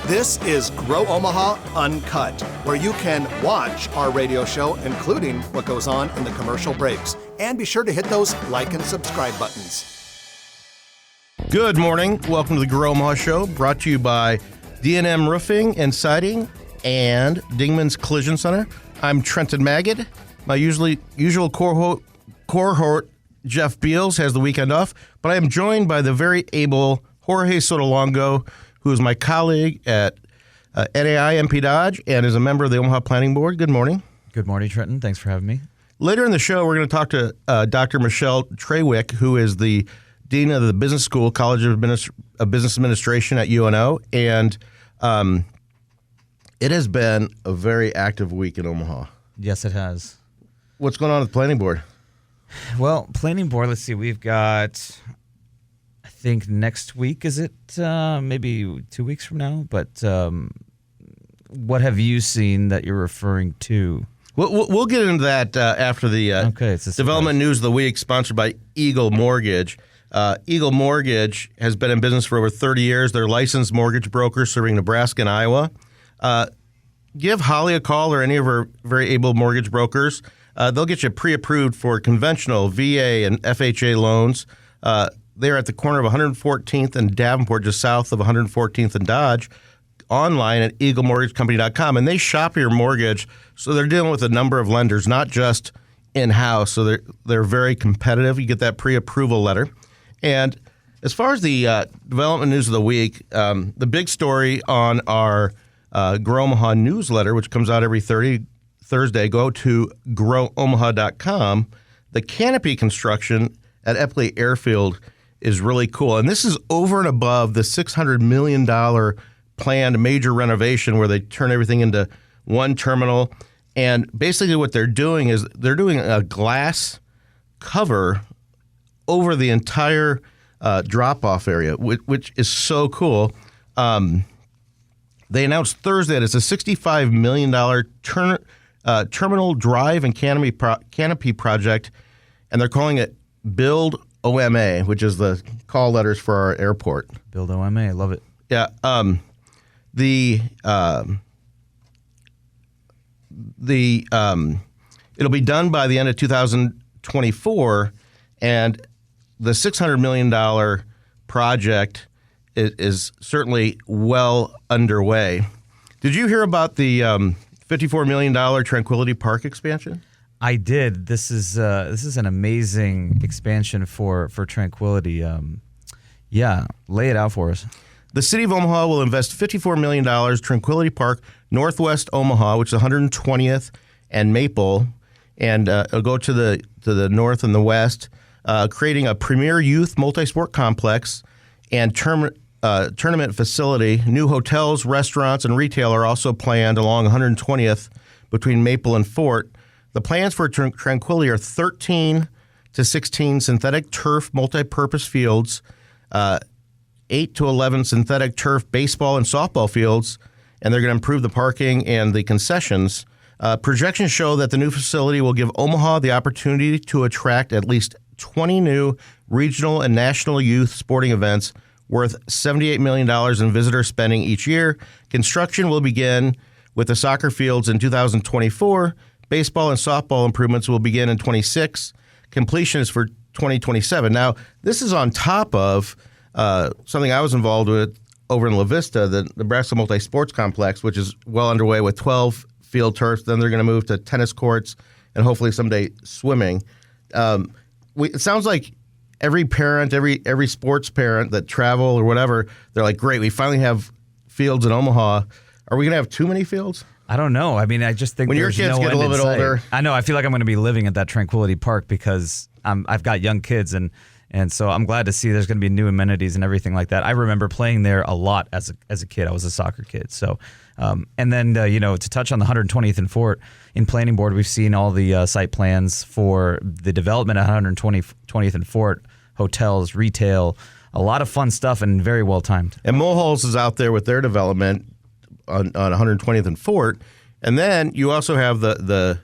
This is Grow Omaha Uncut, where you can watch our radio show, including what goes on in the commercial breaks. And be sure to hit those like and subscribe buttons. Good morning. Welcome to the Grow Omaha Show, brought to you by D&M Roofing and Siding and Dingman's Collision Center. I'm Trenton Magid. My usual cohort, Jeff Beals, has the weekend off, but I am joined by the very able Jorge Sotolongo, who is my colleague at NAI MP Dodge and is a member of the Omaha Planning Board. Good morning. Good morning, Trenton. Thanks for having me. Later in the show, we're going to talk to Dr. Michelle Trawick, who is the Dean of the Business School, College of Business Administration at UNO, and it has been a very active week in Omaha. Yes, it has. What's going on with the Planning Board? Well, Planning Board, let's see, we've got, I think next week, is it maybe 2 weeks from now? But what have you seen that you're referring to? We'll get into that after the Development News of the Week, sponsored by Eagle Mortgage. Eagle Mortgage has been in business for over 30 years. They're licensed mortgage brokers serving Nebraska and Iowa. Give Holly a call or any of her very able mortgage brokers. They'll get you pre-approved for conventional VA and FHA loans. They're at the corner of 114th and Davenport, just south of 114th and Dodge, online at eaglemortgagecompany.com. And they shop your mortgage, so they're dealing with a number of lenders, not just in-house. So they're very competitive. You get that pre-approval letter. And as far as the Development News of the Week, the big story on our Grow Omaha newsletter, which comes out every Thursday, go to growomaha.com. The canopy construction at Eppley Airfield is really cool. And this is over and above the $600 million planned major renovation where they turn everything into one terminal. And basically what they're doing is they're doing a glass cover over the entire drop-off area, which is so cool. They announced Thursday that it's a $65 million terminal drive and canopy project, and they're calling it Build OMA, which is the call letters for our airport. Build OMA, I love it. Yeah. It'll be done by the end of 2024, and the $600 million project is certainly well underway. Did you hear about the $54 million Tranquility Park expansion? I did. This is an amazing expansion for Tranquility. Yeah, lay it out for us. The city of Omaha will invest $54 million Tranquility Park, Northwest Omaha, which is 120th and Maple, and it'll go to the north and the west, creating a premier youth multi-sport complex and tournament facility. New hotels, restaurants, and retail are also planned along 120th between Maple and Fort. The plans for Tranquility are 13 to 16 synthetic turf multi-purpose fields, 8 to 11 synthetic turf baseball and softball fields, and they're going to improve the parking and the concessions. Projections show that the new facility will give Omaha the opportunity to attract at least 20 new regional and national youth sporting events worth $78 million in visitor spending each year. Construction will begin with the soccer fields in 2024. Baseball and softball improvements will begin in 26. Completion is for 2027. Now, this is on top of something I was involved with over in La Vista, the Nebraska Multi-Sports Complex, which is well underway with 12 field turfs. Then they're going to move to tennis courts and hopefully someday swimming. It sounds like every parent, every sports parent that travel or whatever, they're like, great, we finally have fields in Omaha. Are we going to have too many fields? I don't know. I mean, I just think when your kids get a little bit older. I know. I feel like I'm going to be living at that Tranquility Park because I've got young kids, and so I'm glad to see there's going to be new amenities and everything like that. I remember playing there a lot as a kid. I was a soccer kid. So, and then to touch on the 120th and Fort in Planning Board, we've seen all the site plans for the development at 120th and Fort, hotels, retail, a lot of fun stuff, and very well timed. And Mulholland's is out there with their development on 120th and Fort. And then you also have it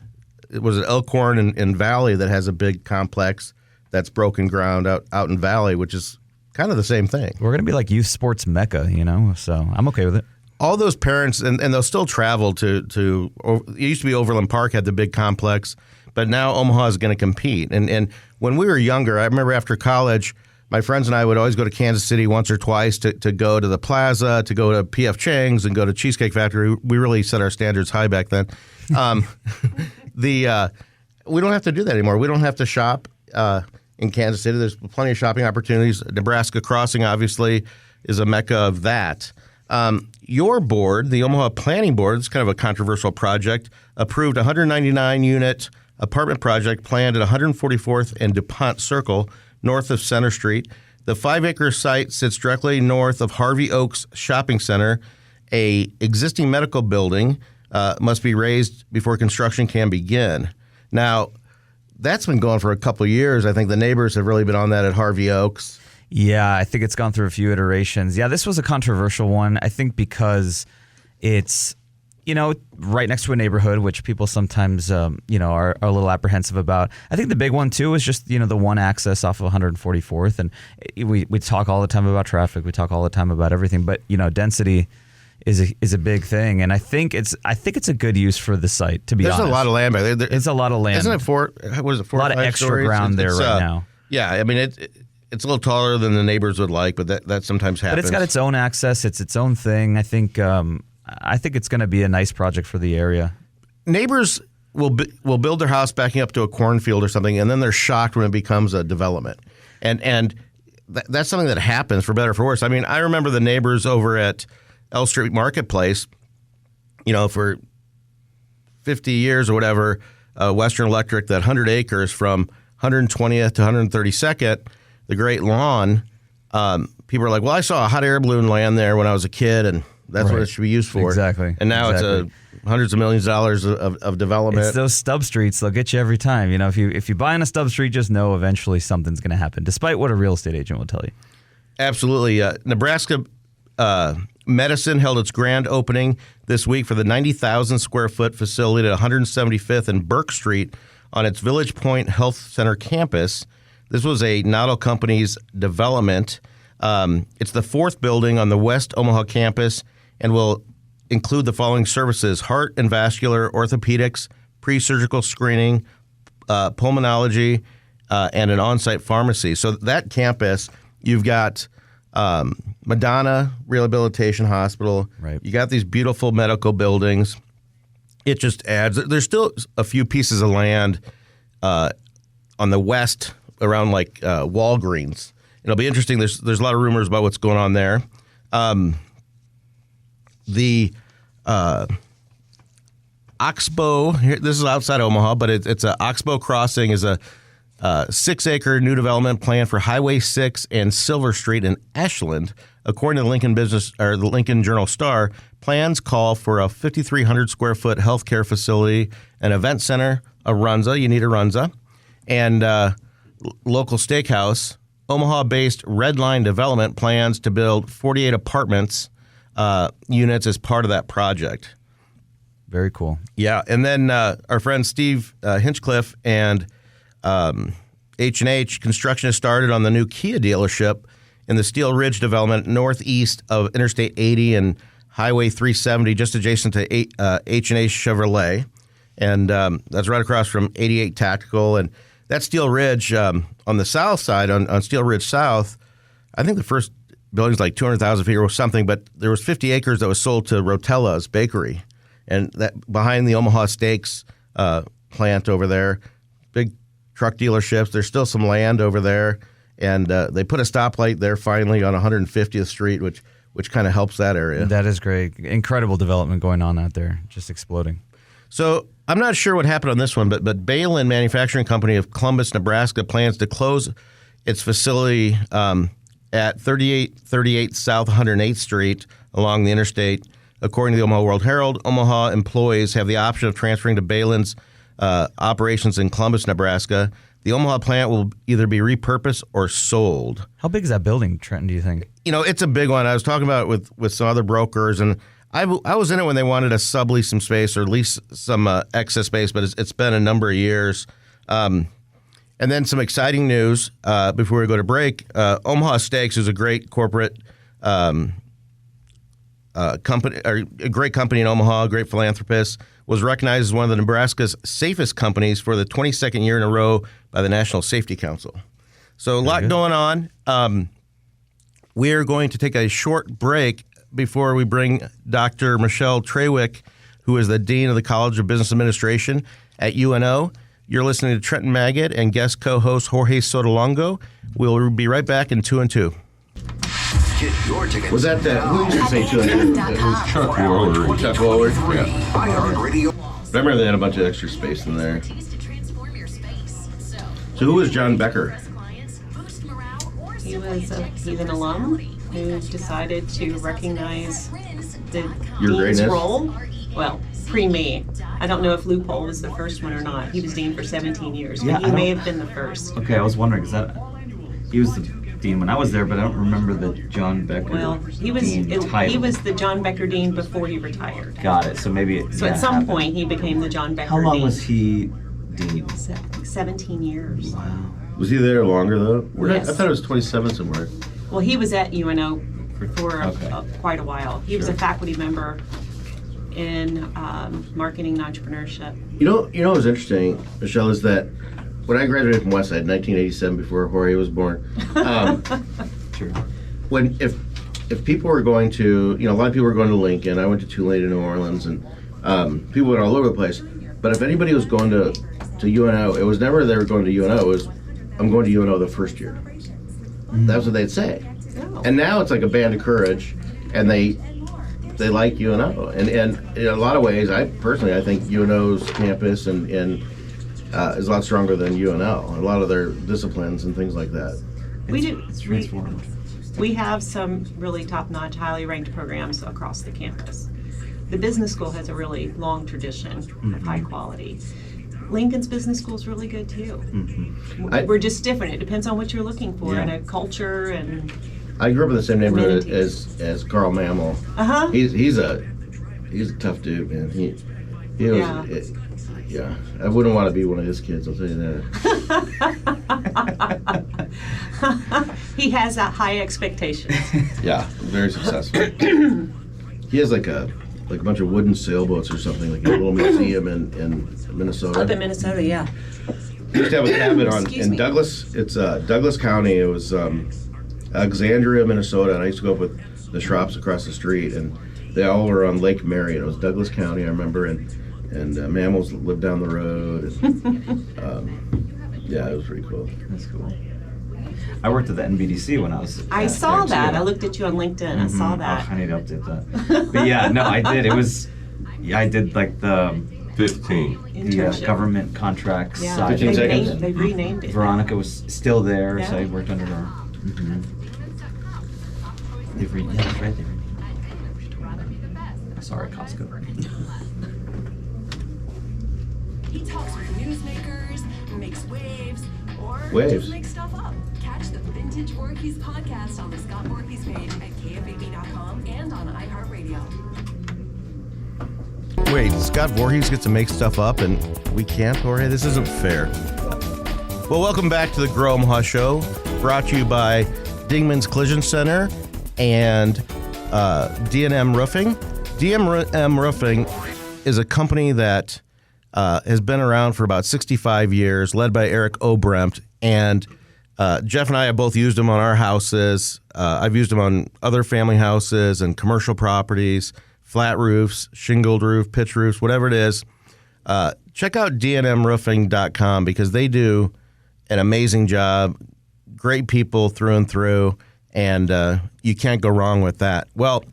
was Elkhorn and Valley that has a big complex that's broken ground out in Valley, which is kind of the same thing. We're going to be like youth sports mecca, so I'm okay with it. all those parents, and they'll still travel to it used to be Overland Park had the big complex, but now Omaha is going to compete. And when we were younger, I remember after college, my friends and I would always go to Kansas City once or twice to go to the Plaza, to go to P.F. Chang's, and go to Cheesecake Factory. We really set our standards high back then. We don't have to do that anymore. We don't have to shop in Kansas City. There's plenty of shopping opportunities. Nebraska Crossing, obviously, is a mecca of that. Your board, the Omaha Planning Board, it's kind of a controversial project, approved a 199-unit apartment project planned at 144th and DuPont Circle, north of Center Street. The 5-acre site sits directly north of Harvey Oaks Shopping Center. A existing medical building must be raised before construction can begin. Now, that's been going for a couple of years. I think the neighbors have really been on that at Harvey Oaks. Yeah, I think it's gone through a few iterations. Yeah, this was a controversial one, I think, because it's, right next to a neighborhood, which people sometimes, are a little apprehensive about. I think the big one, too, is just, the one access off of 144th. And we talk all the time about traffic. We talk all the time about everything. But, density is a big thing. And I think it's a good use for the site, to be honest. There's a lot of land back there. It's a lot of land. Isn't it four a or lot of 5 extra stories? ground there right now. Yeah, I mean, it's a little taller than the neighbors would like, but that sometimes happens. But it's got its own access. It's its own thing. I think it's going to be a nice project for the area. Neighbors will build their house backing up to a cornfield or something, and then they're shocked when it becomes a development. And that's something that happens, for better or for worse. I mean, I remember the neighbors over at L Street Marketplace, for 50 years or whatever, Western Electric, that 100 acres from 120th to 132nd, the Great Lawn, people are like, well, I saw a hot air balloon land there when I was a kid, and that's what it should be used for. Exactly. And now it's hundreds of millions of dollars of development. It's those stub streets. They'll get you every time. If you buy in a stub street, just know eventually something's going to happen, despite what a real estate agent will tell you. Absolutely. Nebraska Medicine held its grand opening this week for the 90,000 square foot facility at 175th and Burke Street on its Village Point Health Center campus. This was a Noddle Company's development. It's the 4th building on the West Omaha campus and will include the following services: heart and vascular, orthopedics, pre-surgical screening, pulmonology, and an on-site pharmacy. So that campus, you've got Madonna Rehabilitation Hospital. Right. You got these beautiful medical buildings. It just adds. There's still a few pieces of land on the west around Walgreens. It'll be interesting. There's a lot of rumors about what's going on there. The Oxbow. This is outside Omaha, but it's a Oxbow Crossing is a 6-acre new development plan for Highway 6 and Silver Street in Ashland. According to the Lincoln Journal-Star, plans call for a 5,300 square foot healthcare facility, an event center, a Runza. You need a Runza, and local steakhouse. Omaha-based Red Line Development plans to build 48 apartments units as part of that project. Very cool. Yeah, and then our friend Steve Hinchcliffe and H&H construction has started on the new Kia dealership in the Steel Ridge development northeast of Interstate 80 and Highway 370, just adjacent to H&H Chevrolet. And that's right across from 88 Tactical. And that Steel Ridge on the south side, on Steel Ridge South, I think the first building's like 200,000 feet or something, but there was 50 acres that was sold to Rotella's Bakery. And that behind the Omaha Steaks plant over there, big truck dealerships. There's still some land over there, and they put a stoplight there finally on 150th Street, which kind of helps that area. That is great. Incredible development going on out there, just exploding. So I'm not sure what happened on this one, but Balin Manufacturing Company of Columbus, Nebraska, plans to close its facility at 3838 South 108th Street along the interstate. According to the Omaha World Herald, Omaha employees have the option of transferring to Balin's operations in Columbus, Nebraska. The Omaha plant will either be repurposed or sold. How big is that building, Trenton, do you think? It's a big one. I was talking about it with some other brokers, and I was in it when they wanted to sublease some space or lease some excess space, but it's been a number of years. And then some exciting news before we go to break. Omaha Steaks is a great corporate company, or a great company in Omaha, a great philanthropist, was recognized as one of the Nebraska's safest companies for the 22nd year in a row by the National Safety Council. So a lot going on. We are going to take a short break before we bring Dr. Michelle Trawick, who is the Dean of the College of Business Administration at UNO. You're listening to Trenton Maggot and guest co-host Jorge Sotolongo. We'll be right back in 2 and 2. Get your tickets. Was that who used to say 2 and 2? It was Chuck Woolery. Chuck Woolery? Yeah. iHeartRadio. Remember they had a bunch of extra space in there. So who was John Becker? He's an alum who decided to recognize the Your dean's greatness? role. Well, pre-me. I don't know if Loophole was the first one or not. He was dean for 17 years, but he may have been the first. Okay, I was wondering, he was the dean when I was there, but I don't remember the John Becker Well, he was the John Becker dean before he retired. Got it, so maybe So at some point he became the John Becker How long dean. was he dean? 17 years. Wow. Was he there longer, though? Yes. I thought it was 27 somewhere. Well, he was at UNO for Okay. quite a while. He was a faculty member in marketing and entrepreneurship. You know what was interesting, Michelle, is that when I graduated from Westside in 1987, before Jorge was born, Sure. if people were going to, a lot of people were going to Lincoln. I went to Tulane in New Orleans, and people went all over the place. But if anybody was going to UNO, it was never they were going to UNO. It was, I'm going to UNO the first year. That's what they'd say. Oh. And now it's like a band of courage, and they like UNO. And in a lot of ways, I think UNO's campus and is a lot stronger than UNL. A lot of their disciplines and things like that. It's transformed. We have some really top-notch, highly ranked programs across the campus. The business school has a really long tradition of high quality. Lincoln's business school is really good too. We're just different. It depends on what you're looking for in a culture and. I grew up in the same neighborhood amenities. as Carl Mammal. Uh-huh. He's a tough dude, man. He was, I wouldn't want to be one of his kids, I'll tell you that. He has high expectations. Yeah, very successful. He has like a bunch of wooden sailboats or something, like a little museum in Minnesota. Up in Minnesota, yeah. He used to have a cabin Excuse in me. Douglas. It's Douglas County. It was Alexandria, Minnesota, and I used to go up with the Schrops across the street, and they all were on Lake Marion. It was Douglas County, I remember, and mammals lived down the road. And, yeah, it was pretty cool. That's cool. I worked at the NBDC when I was. I saw there, that. too. I looked at you on LinkedIn. I saw that. Oh, I need to update that. But yeah, no, I did. It was. Yeah, I did like the 15. Internship. government contracts Yeah, side. 15 seconds. They renamed it. Veronica was still there, so I Yeah. worked under her. That's right. They renamed it. Sorry, Costco. He talks with newsmakers, makes waves, or Waves. just makes stuff up. Catch the Vintage Voorhees podcast on the Scott Voorhees page at kfab.com and on iHeartRadio. Wait, Scott Voorhees gets to make stuff up and we can't, Jorge? This isn't fair. Well, welcome back to the Grow Omaha Show, brought to you by Dingman's Collision Center and D&M Roofing. D&M Roofing is a company that has been around for about 65 years, led by Eric Obrempt. And Jeff and I have both used them on our houses. I've used them on other family houses and commercial properties, flat roofs, shingled roof, pitch roofs, whatever it is. Check out dnmroofing.com because they do an amazing job. Great people through and through, and you can't go wrong with that. Well,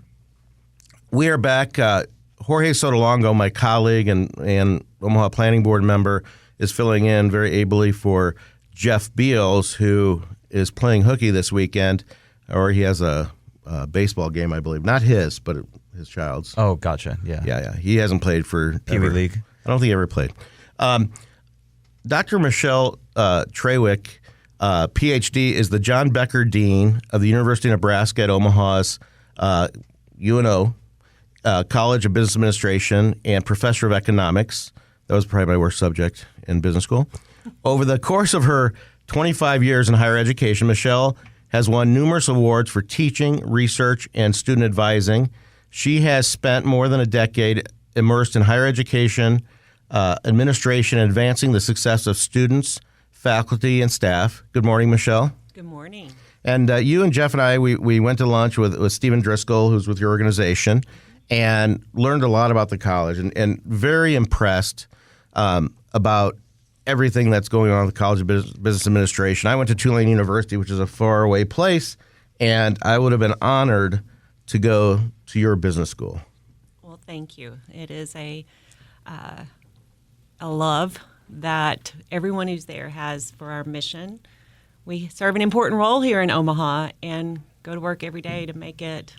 we are back. Jorge Sotolongo, my colleague and Omaha Planning Board member, is filling in very ably for Jeff Beals, who is playing hooky this weekend, or he has a baseball game, I believe. Not his, but his child's. Oh, gotcha. Yeah. Yeah. He hasn't played for Pee Wee ever. League. I don't think he ever played. Dr. Michelle Trawick, PhD, is the John Becker Dean of the University of Nebraska at Omaha's UNO College of Business Administration and Professor of Economics. That was probably my worst subject in business school. Over the course of her 25 years in higher education, Michelle has won numerous awards for teaching, research, and student advising. She has spent more than a decade immersed in higher education, administration, and advancing the success of students, faculty, and staff. Good morning, Michelle. Good morning. And you and Jeff and I, we went to lunch with Stephen Driscoll, who's with your organization, and learned a lot about the college and very impressed about everything that's going on with the College of Business Administration. I went to Tulane University, which is a faraway place, and I would have been honored to go to your business school. Well, thank you. It is a love that everyone who's there has for our mission. We serve an important role here in Omaha and go to work every day to make it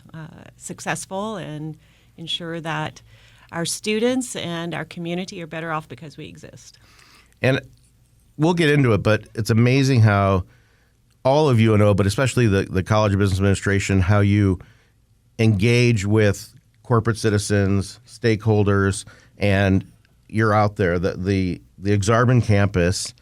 successful and ensure that our students and our community are better off because we exist. And we'll get into it, but it's amazing how all of UNO, but especially the College of Business Administration, how you engage with corporate citizens, stakeholders, and you're out there. The Exarban campus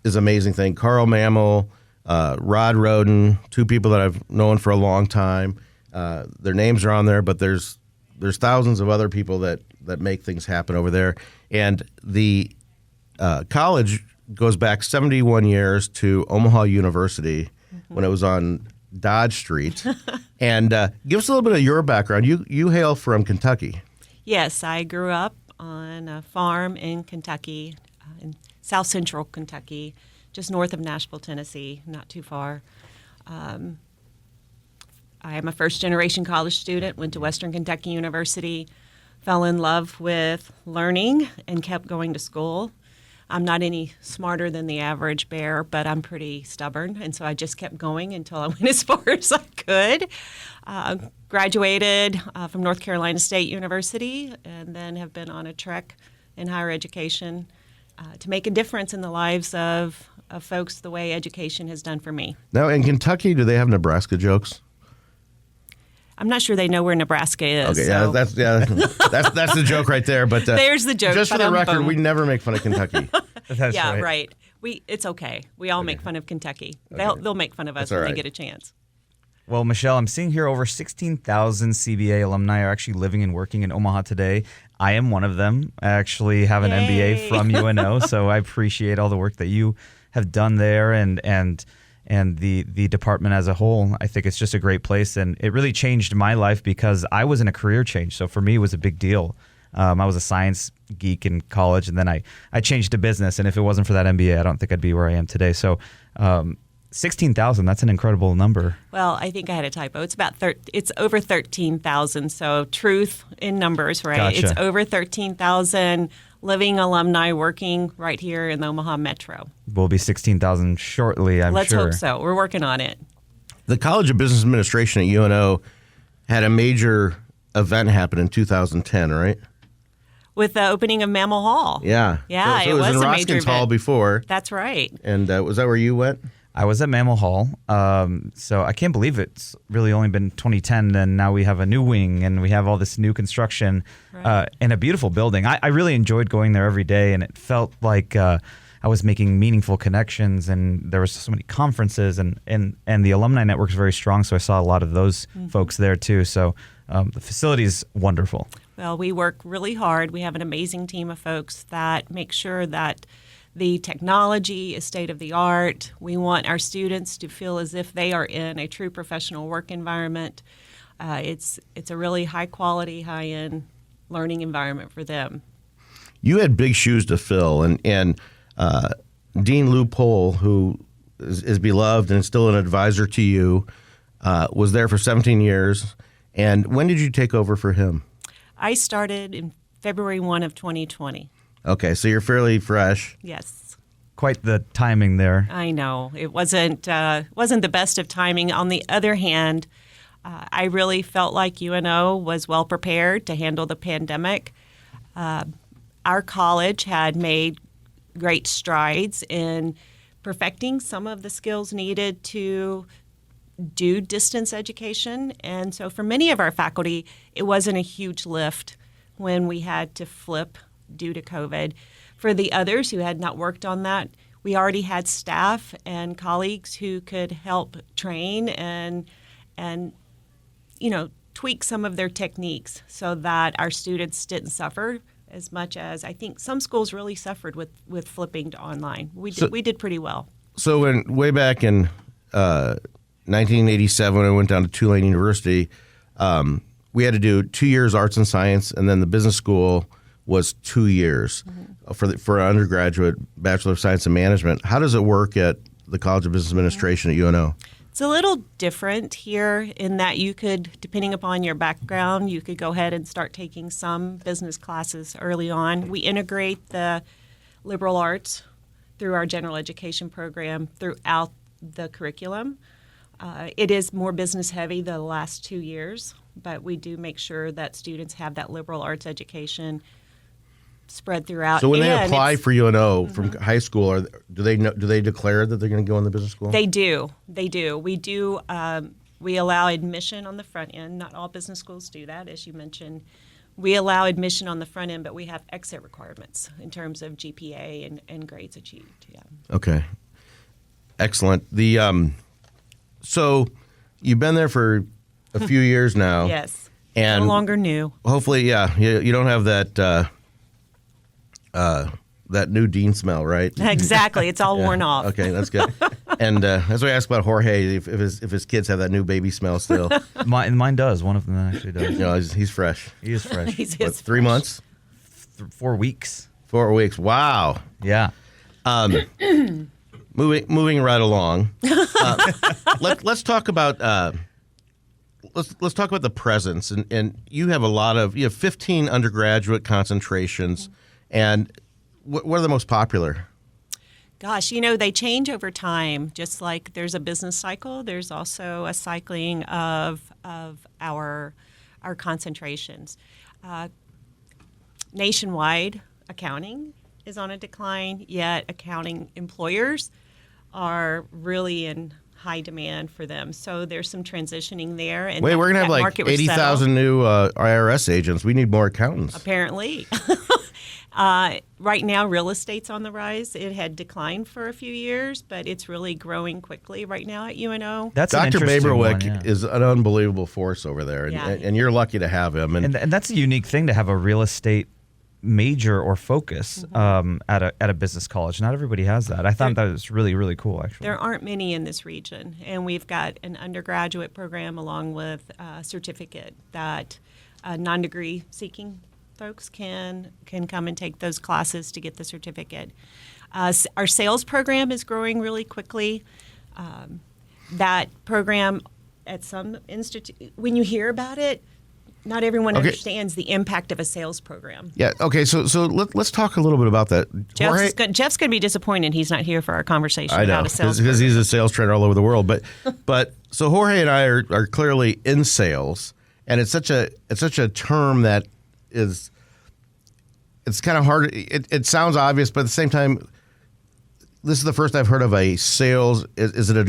is an amazing thing. Carl Mammal, Rod Roden, two people that I've known for a long time. Their names are on there, but there's thousands of other people that make things happen over there. And the college goes back 71 years to Omaha University when it was on Dodge Street. And give us a little bit of your background. You hail from Kentucky. Yes, I grew up on a farm in Kentucky, in South Central Kentucky, just north of Nashville, Tennessee, not too far. I am a first-generation college student, went to Western Kentucky University, fell in love with learning, and kept going to school. I'm not any smarter than the average bear, but I'm pretty stubborn, and so I just kept going until I went as far as I could. Graduated from North Carolina State University, and then have been on a trek in higher education to make a difference in the lives of folks the way education has done for me. Now, in Kentucky, do they have Nebraska jokes? I'm not sure they know where Nebraska is. Okay, so. that's the joke right there. But there's the joke. Just for the record, we never make fun of Kentucky. That's yeah, right. right. It's okay. We all make fun of Kentucky. Okay. They'll make fun of us That's all when right. they get a chance. Well, Michelle, I'm seeing here over 16,000 CBA alumni are actually living and working in Omaha today. I am one of them. I actually have an Yay. MBA from UNO, so I appreciate all the work that you have done there and the department as a whole. I think it's just a great place, and it really changed my life because I was in a career change. So for me, it was a big deal. I was a science geek in college, and then I changed to business, and if it wasn't for that MBA, I don't think I'd be where I am today. So 16,000, that's an incredible number. Well, I think I had a typo. It's about it's over 13,000. So truth in numbers, right? Gotcha. It's over 13,000 living alumni working right here in the Omaha Metro. We'll be 16,000 shortly, I'm Let's sure. hope so. We're working on it. The College of Business Administration at UNO had a major event happen in 2010, right? With the opening of Mammal Hall. Yeah. Yeah, so it it was in a major Roskins Hall event. before. That's right. And was that where you went? I was at Mammal Hall, so I can't believe it's really only been 2010, and now we have a new wing, and we have all this new construction and a beautiful building. I really enjoyed going there every day, and it felt like I was making meaningful connections, and there was so many conferences, and the alumni network is very strong, so I saw a lot of those folks there too. So the facility is wonderful. Well, we work really hard. We have an amazing team of folks that make sure that the technology is state of the art. We want our students to feel as if they are in a true professional work environment. It's a really high quality, high end learning environment for them. You had big shoes to fill, and Dean Lou Pohl, who is beloved and still an advisor to you, was there for 17 years. And when did you take over for him? I started in February 1 of 2020. Okay, so you're fairly fresh. Yes. Quite the timing there. I know. It wasn't the best of timing. On the other hand, I really felt like UNO was well prepared to handle the pandemic. Our college had made great strides in perfecting some of the skills needed to do distance education. And so for many of our faculty, it wasn't a huge lift when we had to flip due to COVID. For the others who had not worked on that, we already had staff and colleagues who could help train and tweak some of their techniques so that our students didn't suffer as much as I think some schools really suffered with flipping to online. We did pretty well. So way back in 1987, when I went down to Tulane University, we had to do 2 years arts and science, and then the business school was 2 years for an undergraduate Bachelor of Science in Management. How does it work at the College of Business Administration at UNO? It's a little different here in that you could, depending upon your background, you could go ahead and start taking some business classes early on. We integrate the liberal arts through our general education program throughout the curriculum. It is more business heavy the last 2 years, but we do make sure that students have that liberal arts education spread throughout. So when they apply for UNO from high school, do they declare that they're going to go in the business school? They do. We do. We allow admission on the front end. Not all business schools do that, as you mentioned. We allow admission on the front end, but we have exit requirements in terms of GPA and grades achieved. Yeah. Okay. Excellent. So you've been there for a few years now. Yes. And no longer new. Hopefully, you don't have that new dean smell, right? Exactly. It's all worn off. Okay, that's good. And that's why I asked about Jorge, if his kids have that new baby smell still. Mine does. One of them actually does. You know, he's fresh. He is fresh. He's What, 3 months? 4 weeks. 4 weeks. Wow. Yeah. Moving right along. Let's talk about let's talk about the presence. And you have 15 undergraduate concentrations. And what are the most popular? Gosh, they change over time. Just like there's a business cycle, there's also a cycling of our concentrations. Nationwide, accounting is on a decline, yet accounting employers are really in high demand for them. So there's some transitioning there. And we're going to have like 80,000 new IRS agents. We need more accountants. Apparently. Right now, real estate's on the rise. It had declined for a few years, but it's really growing quickly right now at UNO. That's Dr. Baberwick one, yeah. is an unbelievable force over there, and, Yeah. and you're lucky to have him. And that's a unique thing to have a real estate major or focus at a business college. Not everybody has that. I thought that was really, really cool, actually. There aren't many in this region, and we've got an undergraduate program along with a certificate that non-degree seeking folks can come and take those classes to get the certificate. Our sales program is growing really quickly. That program at some institute, when you hear about it, not everyone understands the impact of a sales program. Yeah. Okay. So let's talk a little bit about that. Jeff's going to be disappointed he's not here for our conversation I know, about a sales because program. he's a sales trainer all over the world. But so Jorge and I are clearly in sales, and it's such a term that it's kind of hard. It sounds obvious, but at the same time, this is the first I've heard of a sales. Is it a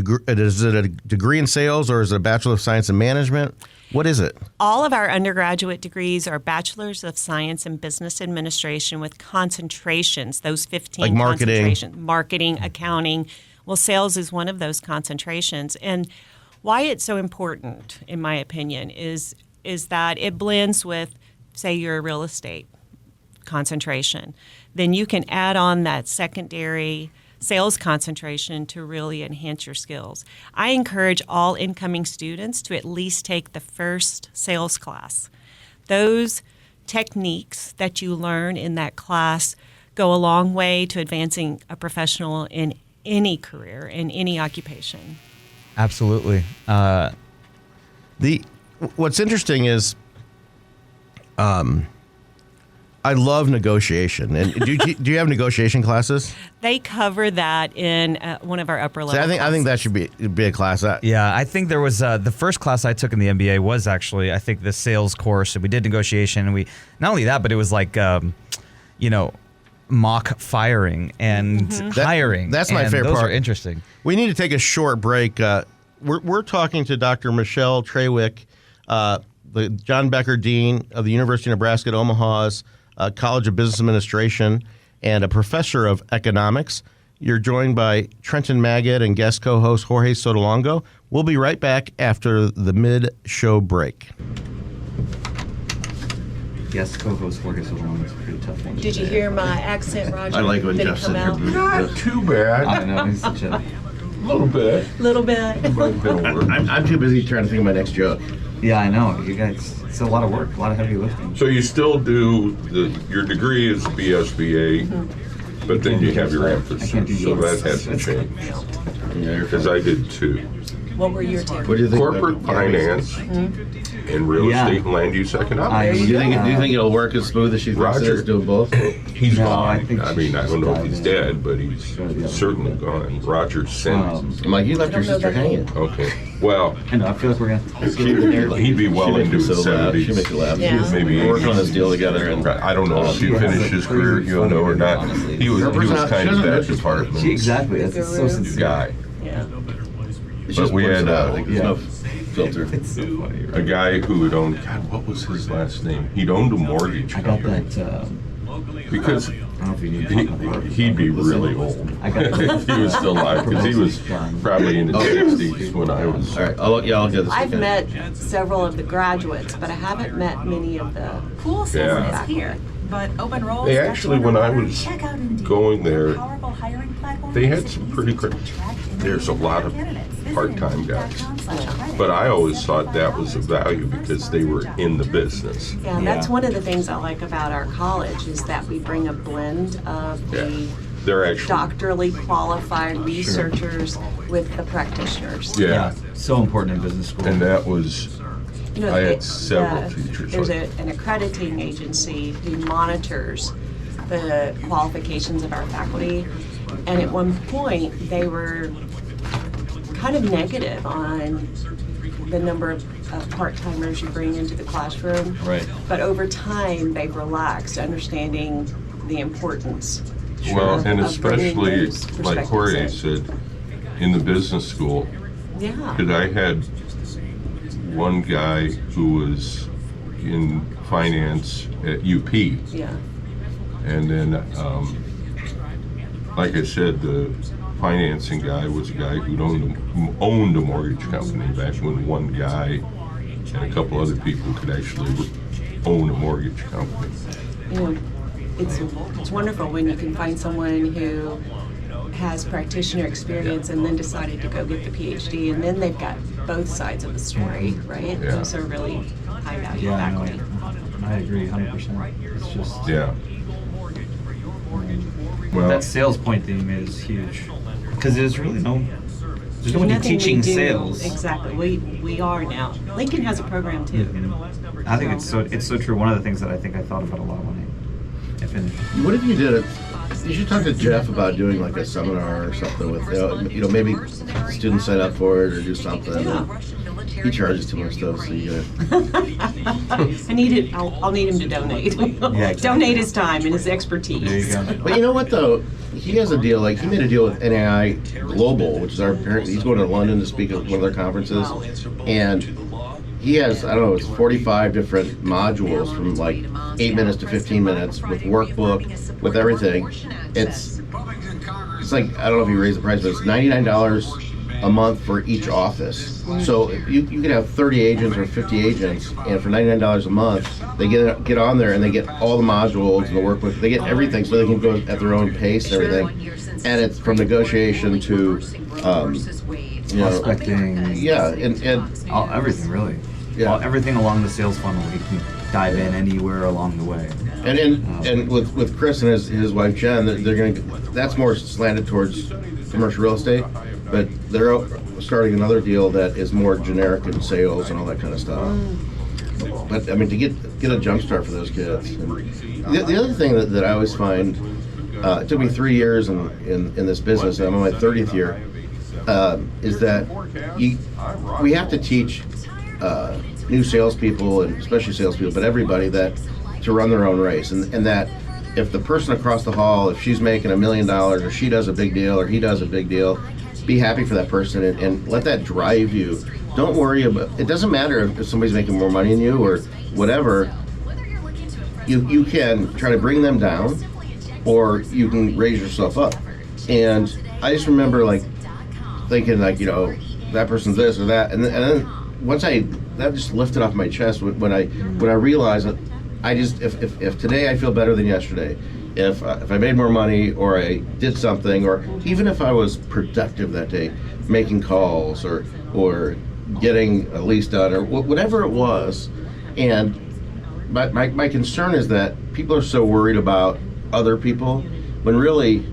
degree in sales, or is it a Bachelor of Science in Management? What is it? All of our undergraduate degrees are Bachelors of Science in Business Administration with concentrations, those 15 like marketing. concentrations. Marketing, accounting. Well, sales is one of those concentrations. And why it's so important, in my opinion, is that it blends with, say, your real estate concentration. Then you can add on that secondary sales concentration to really enhance your skills. I encourage all incoming students to at least take the first sales class. Those techniques that you learn in that class go a long way to advancing a professional in any career, in any occupation. Absolutely. What's interesting is I love negotiation. And do you have negotiation classes? They cover that in one of our upper level I think that should be a class. Yeah, I think there was the first class I took in the MBA was actually, I think, the sales course, and we did negotiation, and we not only that, but it was like mock firing and hiring. That's my favorite those part. Are interesting. We need to take a short break. We're talking to Dr. Michelle Trawick, the John Becker Dean of the University of Nebraska at Omaha's College of Business Administration and a professor of economics. You're joined by Trenton Maggott and guest co-host Jorge Sotolongo. We'll be right back after the mid-show break. guest co-host work as alone is a pretty tough one. Did you hear my accent, Roger? I like when Did it Jeff come said out? her Not too bad. I know, he's such a... little bit. Little bit. Might be over. I'm too busy trying to think of my next joke. Yeah, I know. You guys, it's a lot of work, a lot of heavy lifting. So you still do your degree is BSBA, but then you have your I emphasis. can't do So that yours. hasn't changed. Yeah, Because I did too. What were your two? What do you think? Corporate about- finance and real Yeah. estate and land use I- economics. Do you think it'll work as smooth as she thinks it Roger. is doing both? He's No, gone. I I think mean, I don't know if she's he's diving. dead, but he's certainly gone. Roger sent. I'm like, you left your I don't know sister that hanging. Okay. Well, I know, I feel like we're gonna have to he'd be well She makes into me his so laugh. 70s. She makes me laugh. Yeah. Maybe We're working on 80s. this deal together, and I don't know if he Yeah. finished his career, you'll know or not. He was kind of that She department Exactly, that's so Guru. sincere. guy. Yeah. it's But just we had, personality. There's yeah. no filter. It's so funny. A guy who had owned, God, what was his last name? He'd owned a mortgage I got company. that, Because I don't know if you need to talk about it. he'd be really old. I got if he was still alive, because he was probably in his 60s when I was. All right, I'll get this. I've weekend. met several of the graduates, but I haven't met many of the Pool season Yeah. is here, but open roles. They actually, when I was going there, they had some pretty good, there's a lot of part-time guys. But I always thought that was a value because they were in the business. Yeah, that's one of the things I like about our college is that we bring a blend of Yeah. the They're actually, doctorally qualified researchers with the practitioners. yeah. so important in business school. And that was, You know, I had the- several the- teachers There's like- an accrediting agency who monitors the qualifications of our faculty. And at one point, they were kind of negative on the number of part-timers you bring into the classroom. Right. But over time, they've relaxed, understanding the importance. well, and of bringing especially, those like perspectives Jorge in. said, in the business school, Yeah. because I had one guy who was in finance at UP, Yeah. and then, like I said, the financing guy was a guy who owned a mortgage company back when one guy and a couple other people could actually own a mortgage company. You know, it's wonderful when you can find someone who has practitioner experience and then decided to go get the PhD, and then they've got both sides of the story, right? Yeah. Those are really high value Yeah, faculty. I agree 100%. It's just, Yeah. Well, that sales point that you made is huge. Because there's really there's nobody Nothing we teaching do- sales. Exactly. We are now. Lincoln has a program too. I think it's so true. One of the things that I think I thought about a lot when I finished. What if you did it? You should talk to Jeff about doing like a seminar or something with, maybe students sign up for it or do something. Yeah. He charges too much though, so you I need it. I'll need him to donate. exactly. Donate his time and his expertise. There you go. But you know what though? He has a deal, like he made a deal with NAI Global, which is our parent. He's going to London to speak at one of their conferences. And he has, I don't know, it's 45 different modules from like 8 minutes to 15 minutes with workbook, with everything. It's like, I don't know if you raise the price, but it's $99 a month for each office. So if you could have 30 agents or 50 agents, and for $99 a month, they get on there and they get all the modules and the workbook. They get everything, so they can go at their own pace and everything. And it's from negotiation to, Prospecting. yeah, and Everything really. Yeah. Everything along the sales funnel. You can dive in anywhere along the way. and with Chris and his wife Jen, they're gonna, that's more slanted towards commercial real estate, but they're starting another deal that is more generic in sales and all that kind of stuff. But I mean, to get a jump start for those kids. And the other thing that I always find, it took me 3 years in this business, and I'm on my 30th year, is that we have to teach new salespeople, and especially salespeople, but everybody, that to run their own race, and that if the person across the hall, if she's making $1 million, or she does a big deal, or he does a big deal, be happy for that person and let that drive you. Don't worry about, it doesn't matter if somebody's making more money than you or whatever. You can try to bring them down, or you can raise yourself up. And I just remember like thinking like, that person's this or that, and then once that just lifted off my chest when I realized that I just if today I feel better than yesterday, if I made more money or I did something, or even if I was productive that day, making calls or getting a lease done or whatever it was, and my concern is that people are so worried about other people when really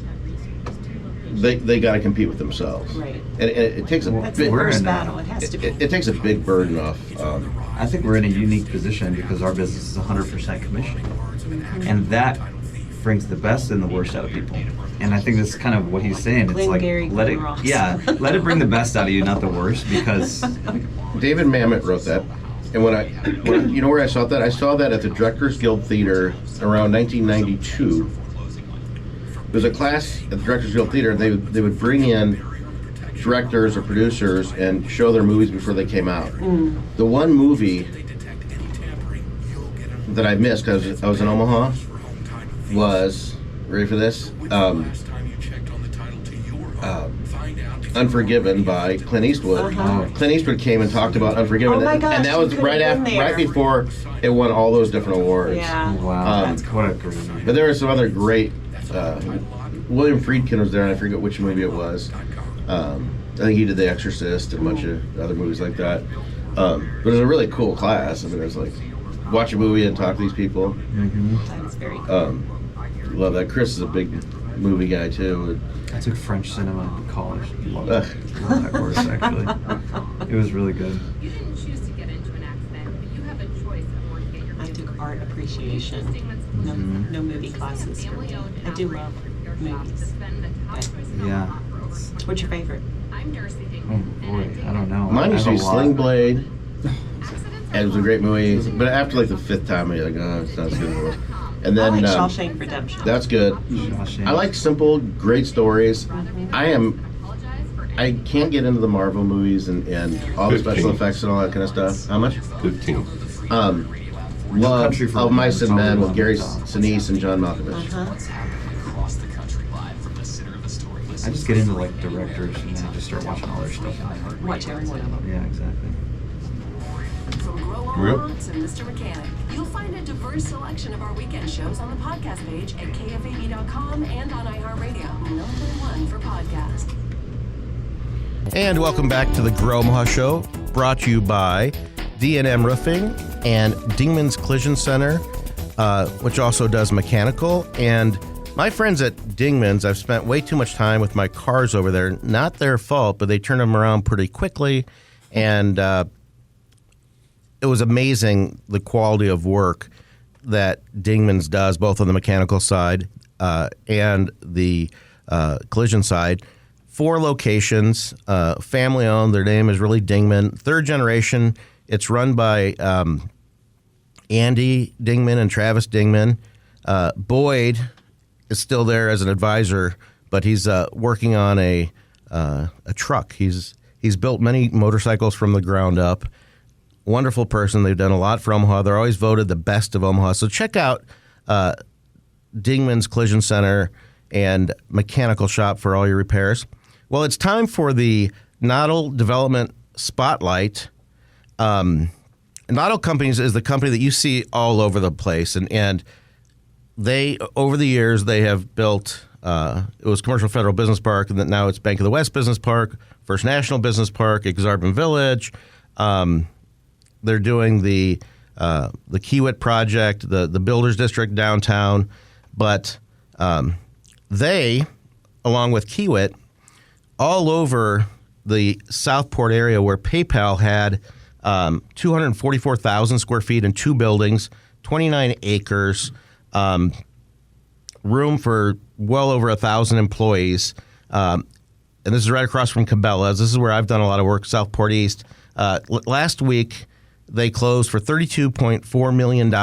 they got to compete with themselves. Right. And it takes a That's big, the first battle. It has to be. it takes a big burden off. I think we're in a unique position because our business is 100% commission, and that brings the best and the worst out of people. And I think that's kind of what he's saying. It's like let it bring the best out of you, not the worst. Because David Mamet wrote that, and when you know where I saw that? I saw that at the Directors Guild Theater around 1992. There was a class at the Directors Guild Theater. They would bring in directors or producers and show their movies before they came out. The one movie that I missed because I was in Omaha was, ready for this? Unforgiven by Clint Eastwood. Clint Eastwood came and talked about Unforgiven, Oh my gosh, and that was right before it won all those different awards. Yeah. wow, what a great movie. But there were some other great. William Friedkin was there, and I forget which movie it was. I think he did The Exorcist and a bunch of other movies like that. But it was a really cool class. I mean, it was like watch a movie and talk to these people. That's very cool. Love that. Chris is a big movie guy too. I took French cinema in college. Love that course, actually. It was really good. You didn't choose to get into an accident, but you have a choice of working at your I took art appreciation. No movie classes for me. I do love movies. Yeah. What's your favorite? I'm Darcy Oh boy, I don't know. Mine used to I be have a lot. Sling Blade. And it was a great movie, but after like the fifth time, you're like, oh, it's not as good anymore. And I then like Shawshank Redemption. that's good. Shawshank. I like simple, great stories. I can't get into the Marvel movies and all the special 15. effects and all that kind of stuff. How much? 15. Love Country for Of Mice and Old Men Men. with Gary Sinise and John Malkovich. I just get into like directors and then I just start watching all their stuff. Watch every one of them. Yeah, exactly. From Grow Yep. Omaha to Mr. Mechanic, you'll find a diverse selection of our weekend shows on the podcast page at kfab.com and on iHeartRadio. Number one for podcast. And welcome back to the Grow Omaha Show, brought to you by D&M Roofing and Dingman's Collision Center, which also does mechanical. And my friends at Dingman's, I've spent way too much time with my cars over there. Not their fault, but they turn them around pretty quickly. And it was amazing the quality of work that Dingman's does, both on the mechanical side and the collision side. 4 locations, family owned. Their name is really Dingman. 3rd generation. It's run by Andy Dingman and Travis Dingman. Boyd is still there as an advisor, but he's working on a truck. He's built many motorcycles from the ground up. Wonderful person. They've done a lot for Omaha. They're always voted the best of Omaha. So check out Dingman's Collision Center and mechanical shop for all your repairs. Well, it's time for the Noddle Development Spotlight. Noddle Companies is the company that you see all over the place, and they, over the years, they have built, it was Commercial Federal Business Park, and then now it's Bank of the West Business Park, First National Business Park, Exarban Village. They're doing the Kiewit project, the Builders District downtown, but they, along with Kiewit, all over the Southport area where PayPal had 244,000 square feet in 2 buildings, 29 acres, room for well over 1,000 employees. And this is right across from Cabela's. This is where I've done a lot of work, Southport East. Last week, they closed for $32.4 million,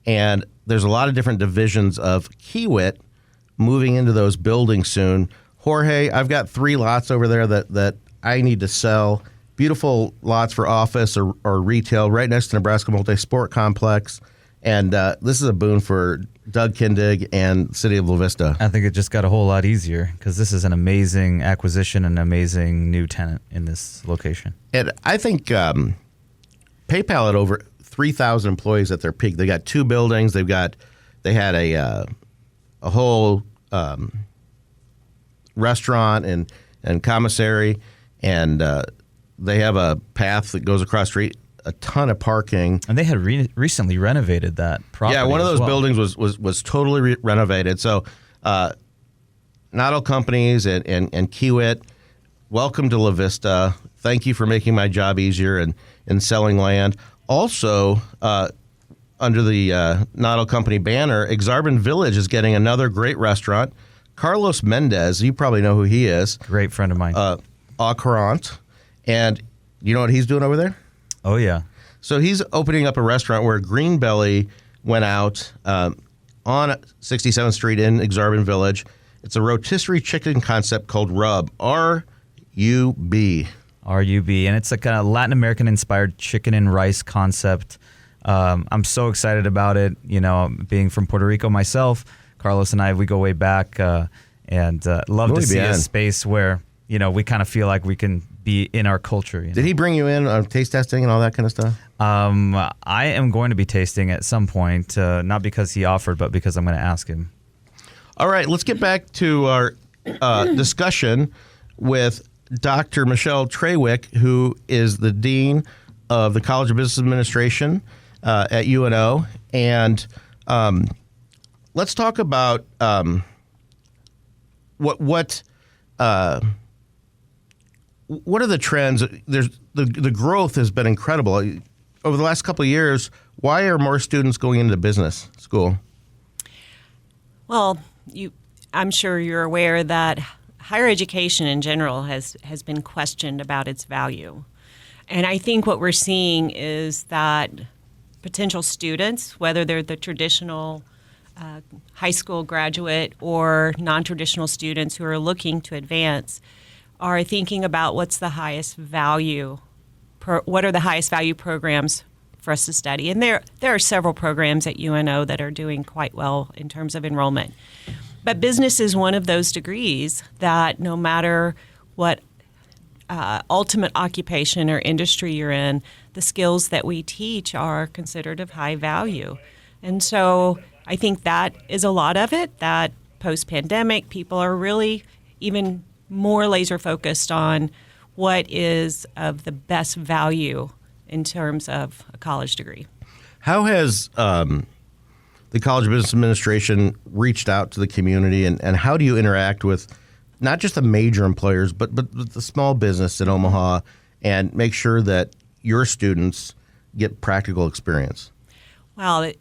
and there's a lot of different divisions of Kiewit moving into those buildings soon. Jorge, I've got 3 lots over there that I need to sell. Beautiful lots for office or retail right next to Nebraska Multi-Sport Complex. And this is a boon for Doug Kindig and City of La Vista. I think it just got a whole lot easier because this is an amazing acquisition and an amazing new tenant in this location. And I think PayPal had over 3,000 employees at their peak. They got 2 buildings. They had a whole restaurant and commissary, and they have a path that goes across the street. A ton of parking, and they had recently renovated that property. Yeah, one of those well. buildings was totally renovated. So, not all companies and Kiewit, welcome to La Vista. Thank you for making my job easier in selling land. Also, under the Not All Company banner, Exarban Village is getting another great restaurant. Carlos Mendez, you probably know who he is. Great friend of mine. Au Courant. And you know what he's doing over there? Oh, yeah. So he's opening up a restaurant where Greenbelly went out on 67th Street in Exarban Village. It's a rotisserie chicken concept called Rub, R-U-B. R-U-B, and it's like a Latin American-inspired chicken and rice concept. I'm so excited about it. You know, being from Puerto Rico myself, Carlos and I, we go way back, and love to see a space where, you know, we kind of feel like we can be in our culture. You know? Did he bring you in on taste testing and all that kind of stuff? I am going to be tasting at some point, not because he offered, but because I'm going to ask him. All right, let's get back to our discussion with Dr. Michelle Trawick, who is the Dean of the College of Business Administration at UNO. And let's talk about what are the trends? There's the growth has been incredible over the last couple of years. Why are more students going into business school? Well, I'm sure you're aware that higher education in general has been questioned about its value. And I think what we're seeing is that potential students, whether they're the traditional high school graduate or non-traditional students who are looking to advance, are thinking about what's the highest value, what are the highest value programs for us to study. And there are several programs at UNO that are doing quite well in terms of enrollment. But business is one of those degrees that no matter what ultimate occupation or industry you're in, the skills that we teach are considered of high value. And so I think that is a lot of it, that post-pandemic, people are really even more laser focused on what is of the best value in terms of a college degree. How has the College of Business Administration reached out to the community, and how do you interact with not just the major employers, but the small business in Omaha, and make sure that your students get practical experience? Well,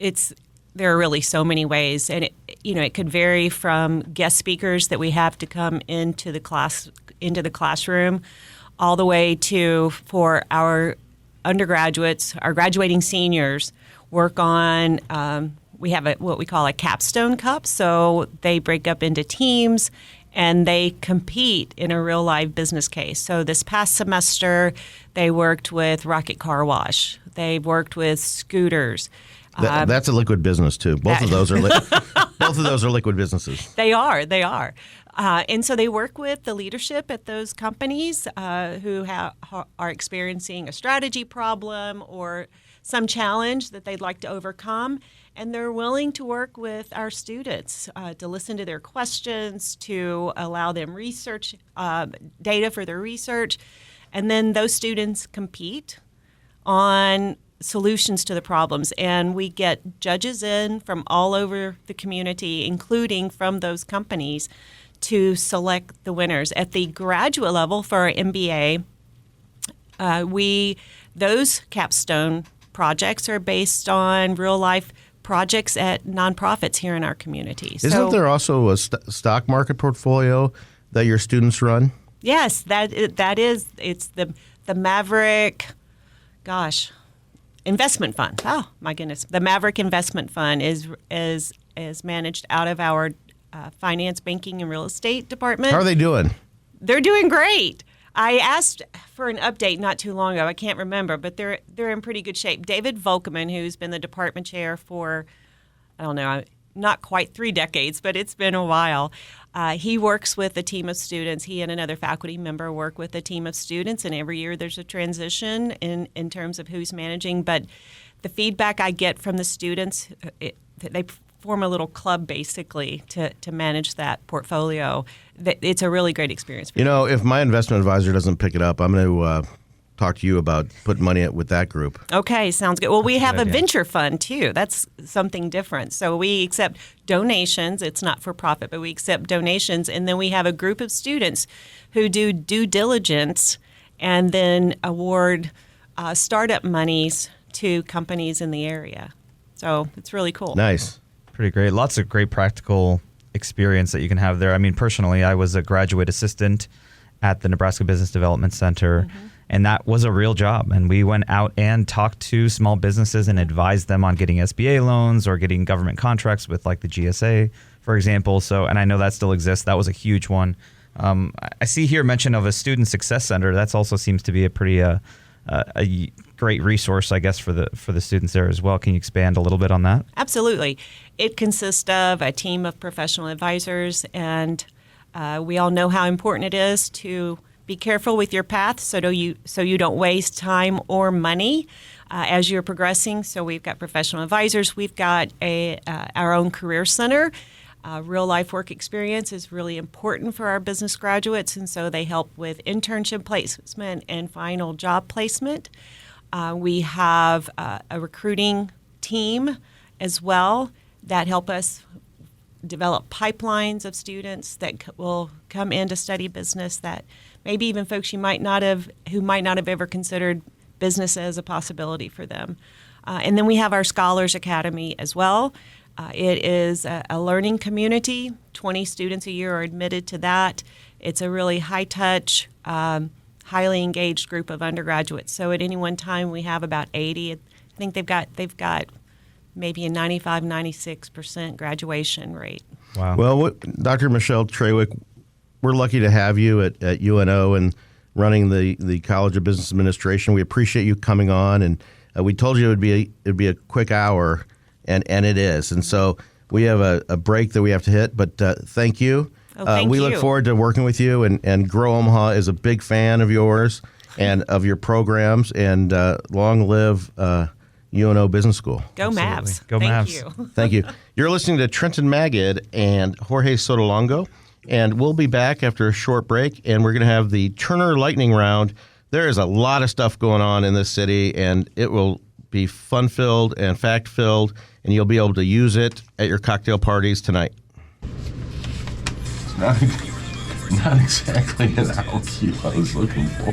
there are really so many ways, and it could vary from guest speakers that we have to come into the classroom, all the way to for our undergraduates, our graduating seniors, work on. We have what we call a capstone cup, so they break up into teams and they compete in a real live business case. So this past semester, they worked with Rocket Car Wash. They worked with scooters. That's a liquid business too. Both of those are liquid businesses. They are. And so they work with the leadership at those companies who are experiencing a strategy problem or some challenge that they'd like to overcome. And they're willing to work with our students to listen to their questions, to allow them research data for their research. And then those students compete on solutions to the problems. And we get judges in from all over the community, including from those companies, to select the winners. At the graduate level for our MBA, those capstone projects are based on real life projects at nonprofits here in our community. Isn't there also a stock market portfolio that your students run? Yes, that is. It's the Maverick, investment fund. Oh my goodness, the Maverick Investment Fund is managed out of our finance, banking, and real estate department. How are they doing? They're doing great. I asked for an update not too long ago. I can't remember, but they're in pretty good shape. David Volkman, who's been the department chair for, I don't know, not quite 3 decades, but it's been a while. He works with a team of students. He and another faculty member work with a team of students, and every year there's a transition in terms of who's managing. But the feedback I get from the students, they form a little club basically to manage that portfolio. It's a really great experience. If my investment advisor doesn't pick it up, I'm going to talk to you about putting money with that group. Okay, sounds good. Well, we have a venture fund too. That's something different. So we accept donations. It's not for profit, but we accept donations. And then we have a group of students who do due diligence and then award startup monies to companies in the area. So it's really cool. Nice. Pretty great. Lots of great practical experience that you can have there. I mean, personally, I was a graduate assistant at the Nebraska Business Development Center, and that was a real job. And we went out and talked to small businesses and advised them on getting SBA loans or getting government contracts with like the GSA, for example. So, and I know that still exists. That was a huge one. I see here mention of a student success center. That also seems to be a pretty a great resource, I guess, for the students there as well. Can you expand a little bit on that? Absolutely. It consists of a team of professional advisors, and we all know how important it is to be careful with your path so you don't waste time or money as you're progressing. So we've got professional advisors. We've got our own career center. Real life work experience is really important for our business graduates, and so they help with internship placement and final job placement. We have a recruiting team as well that help us develop pipelines of students that will come in to study business, that maybe even folks who might not have ever considered business as a possibility for them. And then we have our Scholars Academy as well. It is a learning community. 20 students a year are admitted to that. It's a really high-touch, highly engaged group of undergraduates. So at any one time, we have about 80. I think they've got maybe a 95, 96% graduation rate. Wow. Well, Dr. Michelle Trawick, we're lucky to have you at UNO and running the College of Business Administration. We appreciate you coming on, and we told you it'd be a quick hour, and it is. And so we have a break that we have to hit, but thank you. We look forward to working with you, and Grow Omaha is a big fan of yours and of your programs, and long live UNO Business School. Go Mavs. Go Thank Mavs. you. Thank you. You're listening to Trenton Magid and Jorge Sotolongo, and we'll be back after a short break, and we're going to have the Turner Lightning Round. There is a lot of stuff going on in this city, and it will be fun-filled and fact-filled, and you'll be able to use it at your cocktail parties tonight. It's not exactly an LQ I was looking for.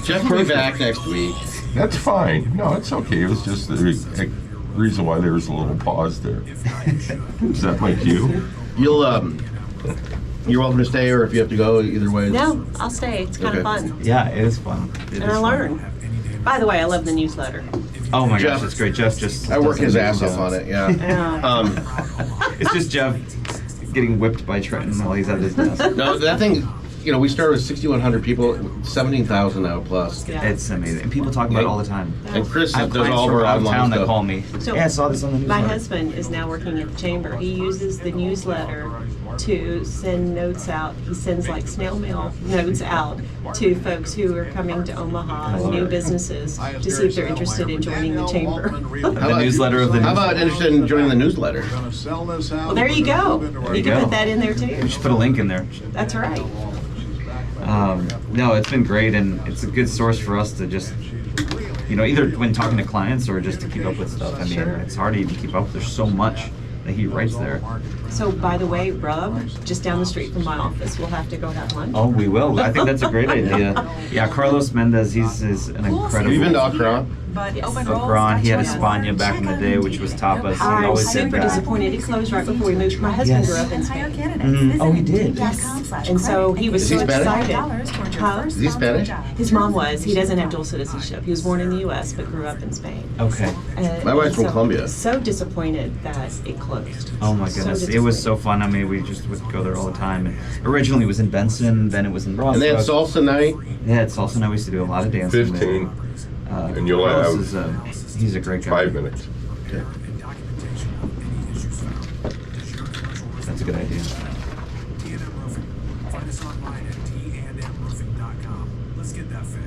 Jeff will be back next week. That's fine. No, it's okay. It was just the reason why there was a little pause there. Is that my cue? You're welcome to stay, or if you have to go, either way. No, I'll stay. It's kind of fun. Yeah, it is fun. And I learn. By the way, I love the newsletter. Oh my Jeff, gosh, it's great. Jeff just I work does his amazing ass off job. on it, yeah. It's just Jeff getting whipped by Trenton while he's at his desk. No, that thing, we started with 6,100 people, 17,000 now plus. Yeah. It's amazing. And people talk about it all the time. And Chris I have does clients all of from our out of town online that stuff. call me. So Yeah, I saw this on the newsletter. my husband is now working at the chamber. He uses the newsletter to send notes out. He sends like snail mail notes out to folks who are coming to Omaha, new businesses, to see if they're interested in joining the chamber. The newsletter of the How about interested in joining the newsletter? Well, there you go. You can go. put that in there We too. should put a link in there. That's right. No, it's been great, and it's a good source for us to just, either when talking to clients or just to keep up with stuff. I mean, Sure. it's hard to even keep up. There's so much that he writes there. So, by the way, Rub, just down the street from my office, we'll have to go have lunch. Oh, we will. I think that's a great idea. Yeah, Carlos Mendez, he's an incredible. Have you been to Akron? But Yes. open rolls. Okran. He had got España back in the day, which was tapas. He I'm always did super that. disappointed. It closed right before we moved. My husband Yes. grew up in Spain. Oh, he did? And so he was Is he so Spanish? excited. Huh? Is he Spanish? His mom was. He doesn't have dual citizenship. He was born in the U.S. but grew up in Spain. Okay. My wife's from So- Colombia. So disappointed that it closed. Oh my goodness, it was so fun. I mean, we just would go there all the time. And originally it was in Benson, then it was in Ross. And they had salsa night. Yeah, it's also now we used to do a lot of dancing. 15. There. And you'll Carlos have he's a great guy. 5 minutes. That's a good idea.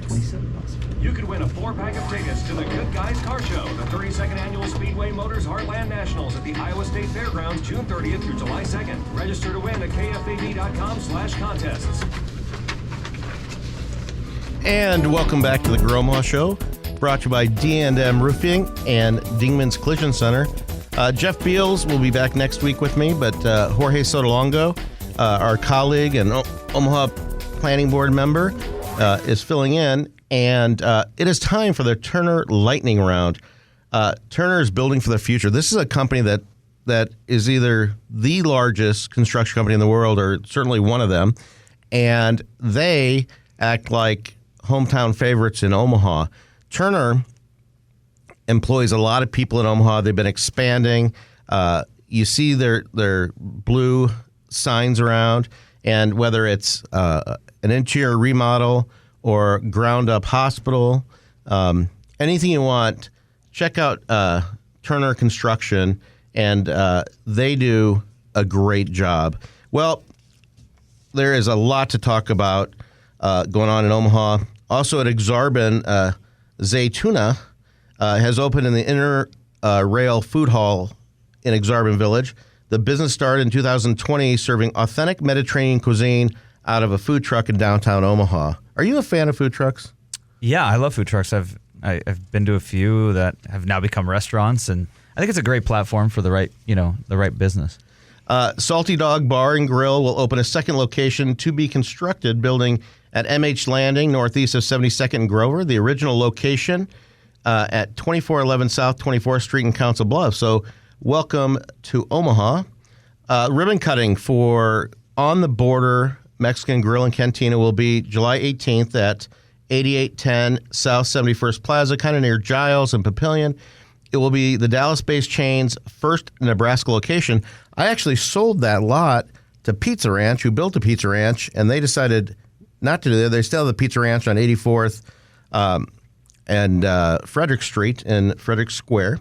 $27. you could win a 4-pack of tickets to the Good Guys Car Show, the 32nd Annual Speedway Motors Heartland Nationals at the Iowa State Fairgrounds, June 30th through July 2nd. Register to win at kfab.com/contests. And welcome back to the Omaha Show, brought to you by D&M Roofing and Dingman's Collision Center. Jeff Beals will be back next week with me, but Jorge Sotolongo, our colleague and Omaha Planning Board member, is filling in, and it is time for the Turner Lightning Round. Turner is building for the future. This is a company that is either the largest construction company in the world or certainly one of them, and they act like hometown favorites in Omaha. Turner employs a lot of people in Omaha. They've been expanding. You see their blue signs around, and whether it's an interior remodel or ground-up hospital, anything you want, check out Turner Construction, and they do a great job. Well, there is a lot to talk about going on in Omaha. Also at Exarban, Zaytuna has opened in the Inner Rail Food Hall in Exarban Village. The business started in 2020 serving authentic Mediterranean cuisine out of a food truck in downtown Omaha. Are you a fan of food trucks? Yeah, I love food trucks. I've been to a few that have now become restaurants, and I think it's a great platform for the right business. Salty Dog Bar and Grill will open a second location to be constructed building at MH Landing, northeast of 72nd and Grover. The original location at 2411 South 24th Street in Council Bluffs. So welcome to Omaha. Ribbon cutting for On the Border Mexican Grill and Cantina will be July 18th at 8810 South 71st Plaza, kind of near Giles and Papillion. It will be the Dallas-based chain's first Nebraska location. I actually sold that lot to Pizza Ranch, who built a Pizza Ranch, and they decided not to do that. They still have the Pizza Ranch on 84th and Frederick Street in Frederick Square.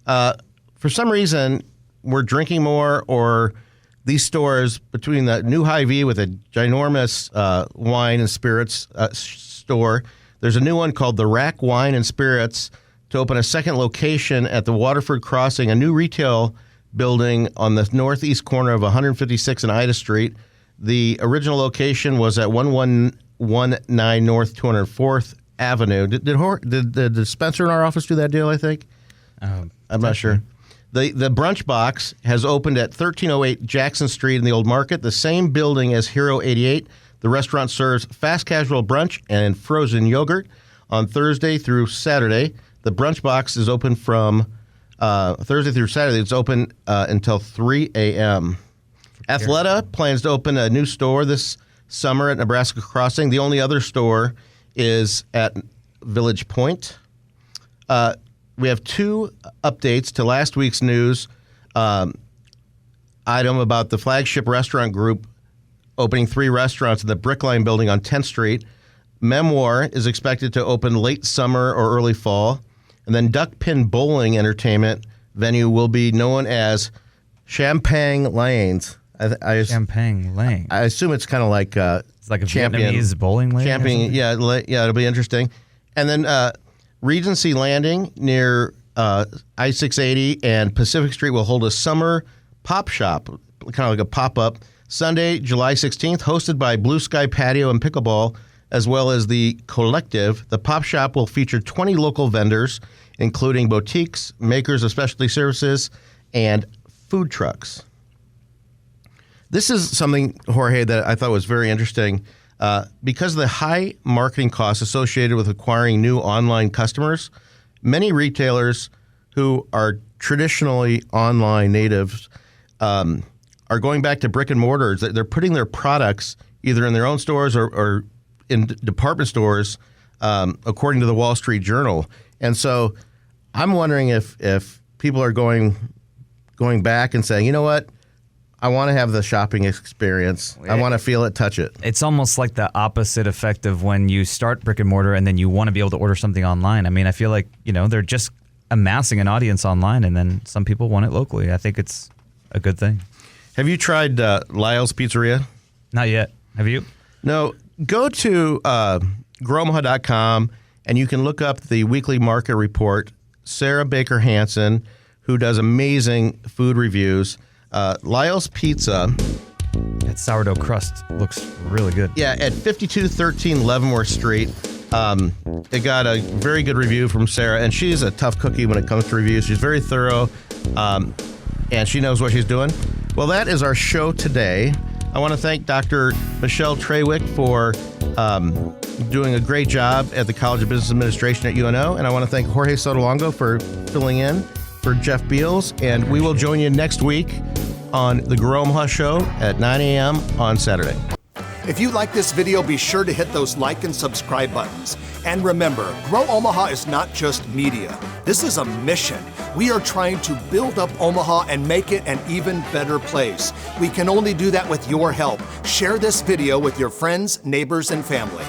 For some reason, we're drinking more, or these stores, between the new Hy-Vee with a ginormous wine and spirits store, there's a new one called the Rack Wine and Spirits to open a second location at the Waterford Crossing, a new retail building on the northeast corner of 156 and Ida Street. The original location was at 1119 North 204th Avenue. Did the Spencer in our office do that deal, I think? I'm not sure. The Brunch Box has opened at 1308 Jackson Street in the Old Market, the same building as Hero 88. The restaurant serves fast casual brunch and frozen yogurt on Thursday through Saturday. The Brunch Box is open from Thursday through Saturday. It's open until 3 a.m. Athleta plans to open a new store this summer at Nebraska Crossing. The only other store is at Village Point. We have two updates to last week's news item about the Flagship Restaurant Group opening 3 restaurants in the Brickline building on 10th Street. Memoir is expected to open late summer or early fall. And then Duck Pin Bowling Entertainment venue will be known as Champagne Lanes. Champagne Lane. I assume it's kind of like it's like a Vietnamese bowling lane. Champion, yeah, it'll be interesting. And then Regency Landing near I-680 and Pacific Street will hold a summer pop shop, kind of like a pop-up, Sunday, July 16th, hosted by Blue Sky Patio and Pickleball, as well as the Collective. The pop shop will feature 20 local vendors, including boutiques, makers of specialty services, and food trucks. This is something, Jorge, that I thought was very interesting. Because of the high marketing costs associated with acquiring new online customers, many retailers who are traditionally online natives are going back to brick and mortars. They're putting their products either in their own stores or in department stores, according to the Wall Street Journal. And so I'm wondering if people are going back and saying, you know what? I want to have the shopping experience. I want to feel it, touch it. It's almost like the opposite effect of when you start brick and mortar and then you want to be able to order something online. I mean, I feel like, they're just amassing an audience online, and then some people want it locally. I think it's a good thing. Have you tried Lyle's Pizzeria? Not yet. Have you? No. Go to growomaha.com and you can look up the weekly market report. Sarah Baker Hansen, who does amazing food reviews. Lyle's Pizza. That sourdough crust looks really good. Yeah, at 5213 Leavenworth Street. It got a very good review from Sarah, and she's a tough cookie when it comes to reviews. She's very thorough, and she knows what she's doing. Well, that is our show today. I want to thank Dr. Michelle Trawick for doing a great job at the College of Business Administration at UNO, and I want to thank Jorge Sotolongo for filling in for Jeff Beals, and we will join you next week on the Grow Omaha Show at 9 a.m. on Saturday. If you like this video, be sure to hit those like and subscribe buttons. And remember, Grow Omaha is not just media. This is a mission. We are trying to build up Omaha and make it an even better place. We can only do that with your help. Share this video with your friends, neighbors, and family.